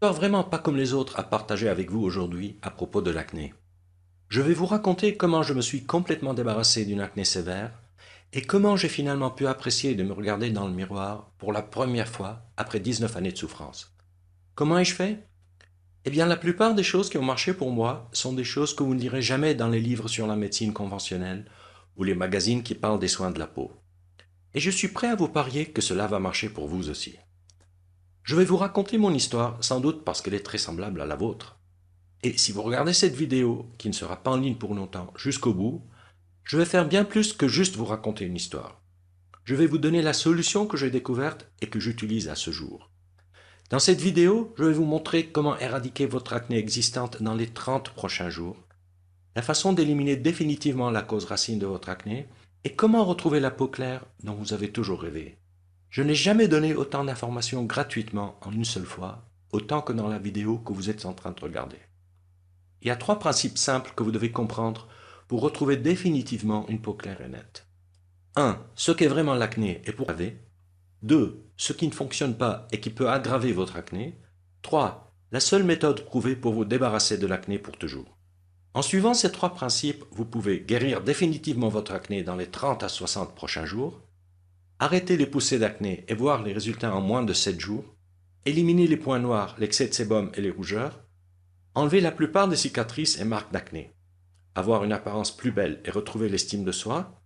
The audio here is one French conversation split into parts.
histoire vraiment pas comme les autres à partager avec vous aujourd'hui à propos de l'acné. Je vais vous raconter comment je me suis complètement débarrassé d'une acné sévère et comment j'ai finalement pu apprécier de me regarder dans le miroir pour la première fois après 19 années de souffrance. Comment ai-je fait? Eh bien, la plupart des choses qui ont marché pour moi sont des choses que vous ne lirez jamais dans les livres sur la médecine conventionnelle ou les magazines qui parlent des soins de la peau. Et je suis prêt à vous parier que cela va marcher pour vous aussi. Je vais vous raconter mon histoire, sans doute parce qu'elle est très semblable à la vôtre. Et si vous regardez cette vidéo, qui ne sera pas en ligne pour longtemps, jusqu'au bout, je vais faire bien plus que juste vous raconter une histoire. Je vais vous donner la solution que j'ai découverte et que j'utilise à ce jour. Dans cette vidéo, je vais vous montrer comment éradiquer votre acné existante dans les 30 prochains jours, la façon d'éliminer définitivement la cause racine de votre acné et comment retrouver la peau claire dont vous avez toujours rêvé. Je n'ai jamais donné autant d'informations gratuitement en une seule fois, autant que dans la vidéo que vous êtes en train de regarder. Il y a 3 principes simples que vous devez comprendre pour retrouver définitivement une peau claire et nette. 1. Ce qu'est vraiment l'acné et pour laver. 2. Ce qui ne fonctionne pas et qui peut aggraver votre acné. 3. La seule méthode prouvée pour vous débarrasser de l'acné pour toujours. En suivant ces 3 principes, vous pouvez guérir définitivement votre acné dans les 30 à 60 prochains jours, arrêter les poussées d'acné et voir les résultats en moins de 7 jours, éliminer les points noirs, l'excès de sébum et les rougeurs, enlever la plupart des cicatrices et marques d'acné, avoir une apparence plus belle et retrouver l'estime de soi,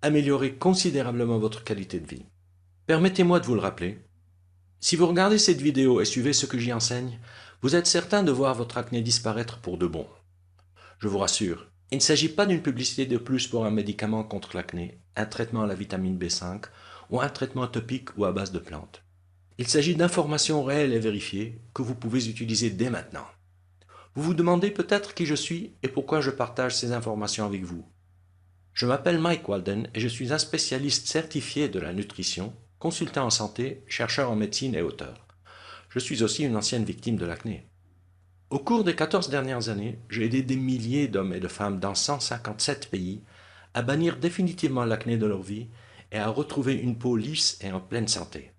améliorer considérablement votre qualité de vie. Permettez-moi de vous le rappeler, si vous regardez cette vidéo et suivez ce que j'y enseigne, vous êtes certain de voir votre acné disparaître pour de bon. Je vous rassure, il ne s'agit pas d'une publicité de plus pour un médicament contre l'acné, un traitement à la vitamine B5 ou un traitement topique ou à base de plantes. Il s'agit d'informations réelles et vérifiées que vous pouvez utiliser dès maintenant. Vous vous demandez peut-être qui je suis et pourquoi je partage ces informations avec vous. Je m'appelle Mike Walden et je suis un spécialiste certifié de la nutrition, consultant en santé, chercheur en médecine et auteur. Je suis aussi une ancienne victime de l'acné. Au cours des 14 dernières années, j'ai aidé des milliers d'hommes et de femmes dans 157 pays à bannir définitivement l'acné de leur vie et à retrouver une peau lisse et en pleine santé.